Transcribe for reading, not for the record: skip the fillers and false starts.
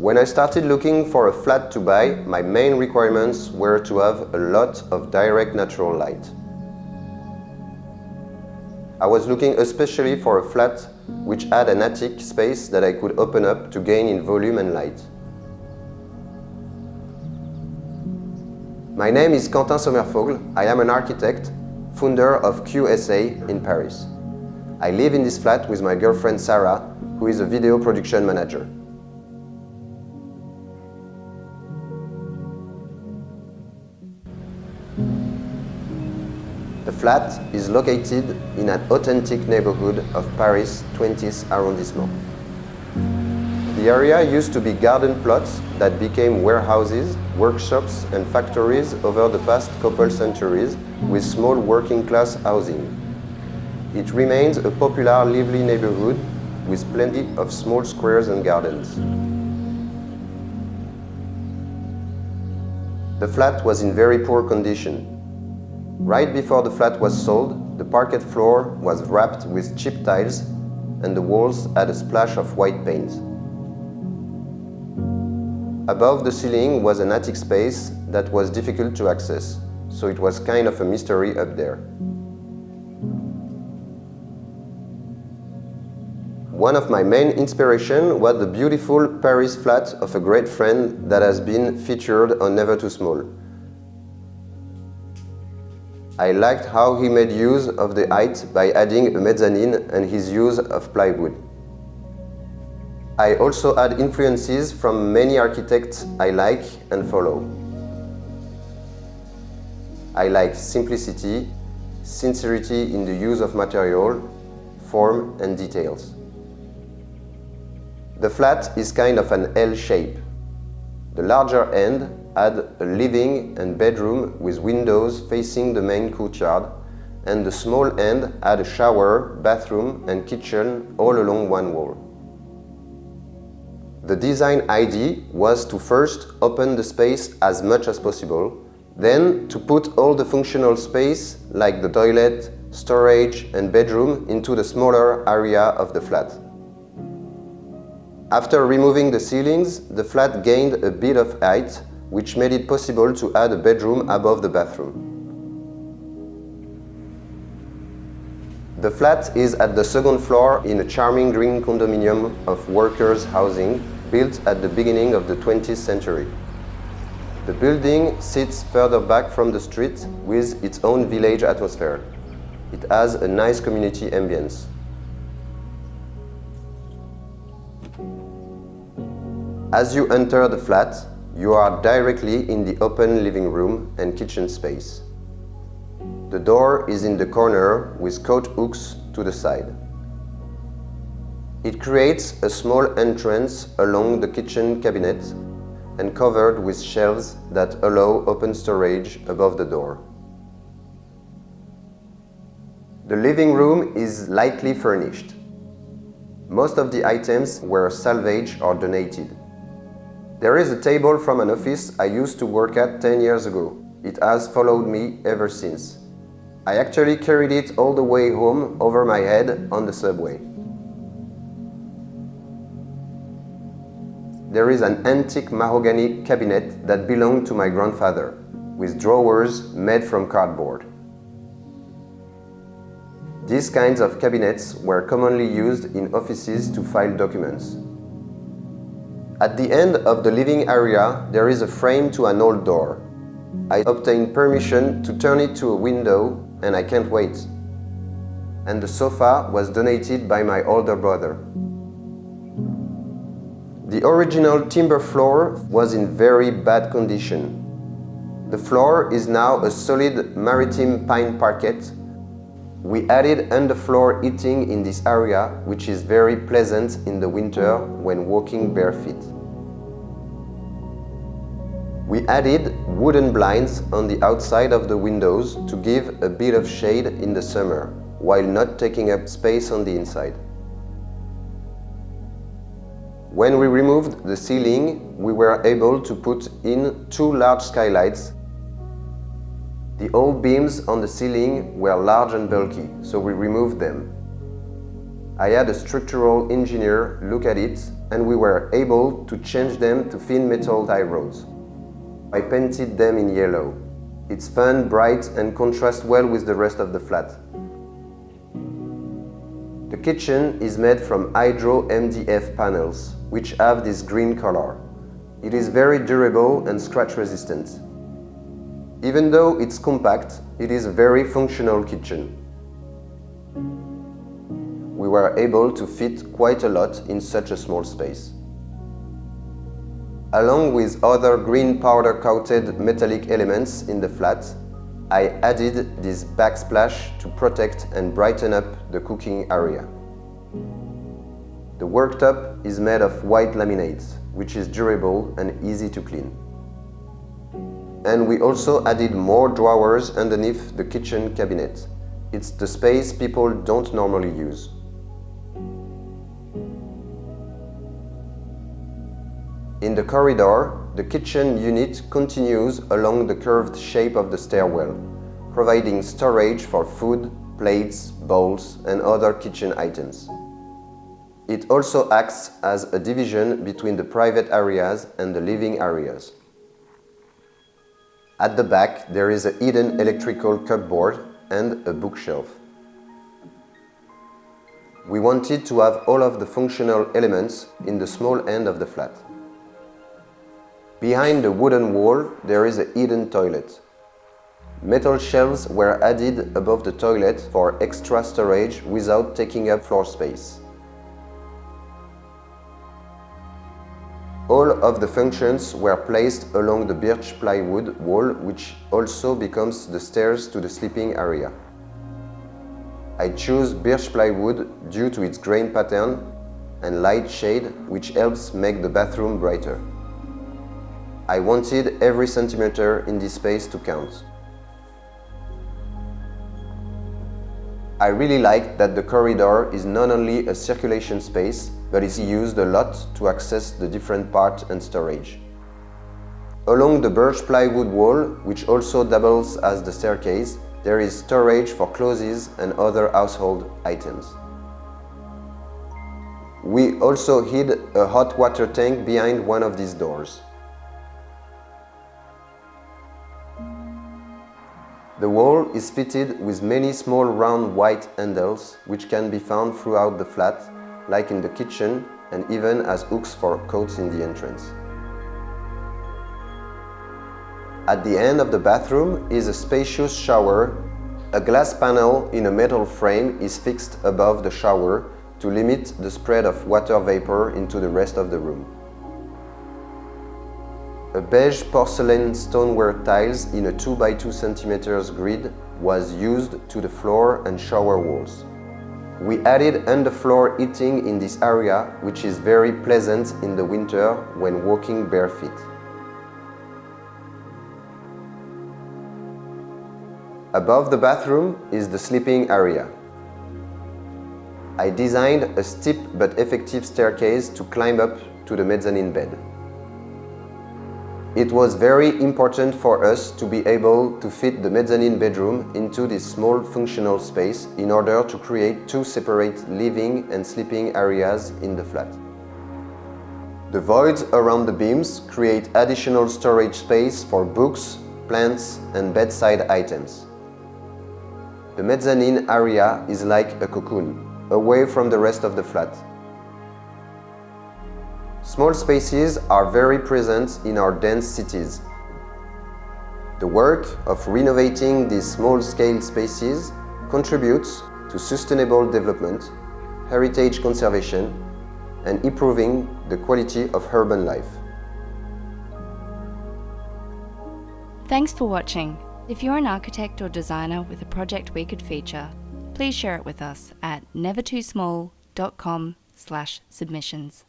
When I started looking for a flat to buy, my main requirements were to have a lot of direct natural light. I was looking especially for a flat which had an attic space that I could open up to gain in volume and light. My name is Quentin Sommervogel. I am an architect, founder of QSA in Paris. I live in this flat with my girlfriend Sarah, who is a video production manager. The flat is located in an authentic neighborhood of Paris' 20th arrondissement. The area used to be garden plots that became warehouses, workshops and factories over the past couple centuries with small working-class housing. It remains a popular, lively neighborhood with plenty of small squares and gardens. The flat was in very poor condition. Right before the flat was sold, the parquet floor was wrapped with cheap tiles and the walls had a splash of white paint. Above the ceiling was an attic space that was difficult to access, so it was kind of a mystery up there. One of my main inspirations was the beautiful Paris flat of a great friend that has been featured on Never Too Small. I liked how he made use of the height by adding a mezzanine and his use of plywood. I also had influences from many architects I like and follow. I like simplicity, sincerity in the use of material, form and details. The flat is kind of an L shape. The larger end had a living and bedroom with windows facing the main courtyard, and the small end had a shower, bathroom and kitchen all along one wall. The design idea was to first open the space as much as possible, then to put all the functional space like the toilet, storage and bedroom into the smaller area of the flat. After removing the ceilings, the flat gained a bit of height, which made it possible to add a bedroom above the bathroom. The flat is at the second floor in a charming green condominium of workers' housing built at the beginning of the 20th century. The building sits further back from the street with its own village atmosphere. It has a nice community ambience. As you enter the flat, you are directly in the open living room and kitchen space. The door is in the corner with coat hooks to the side. It creates a small entrance along the kitchen cabinet and covered with shelves that allow open storage above the door. The living room is lightly furnished. Most of the items were salvaged or donated. There is a table from an office I used to work at 10 years ago. It has followed me ever since. I actually carried it all the way home over my head on the subway. There is an antique mahogany cabinet that belonged to my grandfather, with drawers made from cardboard. These kinds of cabinets were commonly used in offices to file documents. At the end of the living area, there is a frame to an old door. I obtained permission to turn it to a window, and I can't wait. And the sofa was donated by my older brother. The original timber floor was in very bad condition. The floor is now a solid maritime pine parquet. We added underfloor heating in this area, which is very pleasant in the winter when walking bare feet. We added wooden blinds on the outside of the windows to give a bit of shade in the summer, while not taking up space on the inside. When we removed the ceiling, we were able to put in 2 large skylights. The old beams on the ceiling were large and bulky, so we removed them. I had a structural engineer look at it and we were able to change them to thin metal tie rods. I painted them in yellow. It's fun, bright and contrasts well with the rest of the flat. The kitchen is made from hydro MDF panels, which have this green color. It is very durable and scratch resistant. Even though it's compact, it is a very functional kitchen. We were able to fit quite a lot in such a small space. Along with other green powder-coated metallic elements in the flat, I added this backsplash to protect and brighten up the cooking area. The worktop is made of white laminate, which is durable and easy to clean. And we also added more drawers underneath the kitchen cabinet. It's the space people don't normally use. In the corridor, the kitchen unit continues along the curved shape of the stairwell, providing storage for food, plates, bowls, and other kitchen items. It also acts as a division between the private areas and the living areas. At the back, there is a hidden electrical cupboard and a bookshelf. We wanted to have all of the functional elements in the small end of the flat. Behind the wooden wall, there is a hidden toilet. Metal shelves were added above the toilet for extra storage without taking up floor space. All of the functions were placed along the birch plywood wall, which also becomes the stairs to the sleeping area. I chose birch plywood due to its grain pattern and light shade, which helps make the bathroom brighter. I wanted every centimeter in this space to count. I really like that the corridor is not only a circulation space, but is used a lot to access the different parts and storage. Along the birch plywood wall, which also doubles as the staircase, there is storage for clothes and other household items. We also hid a hot water tank behind one of these doors. The wall is fitted with many small round white handles which can be found throughout the flat, like in the kitchen and even as hooks for coats in the entrance. At the end of the bathroom is a spacious shower. A glass panel in a metal frame is fixed above the shower to limit the spread of water vapor into the rest of the room. A beige porcelain stoneware tiles in a 2 by 2 cm grid was used to the floor and shower walls. We added underfloor heating in this area, which is very pleasant in the winter when walking bare feet. Above the bathroom is the sleeping area. I designed a steep but effective staircase to climb up to the mezzanine bed. It was very important for us to be able to fit the mezzanine bedroom into this small functional space in order to create two separate living and sleeping areas in the flat. The voids around the beams create additional storage space for books, plants, and bedside items. The mezzanine area is like a cocoon, away from the rest of the flat. Small spaces are very present in our dense cities. The work of renovating these small-scale spaces contributes to sustainable development, heritage conservation, and improving the quality of urban life. Thanks for watching. If you're an architect or designer with a project we could feature, please share it with us at nevertoosmall.com/submissions.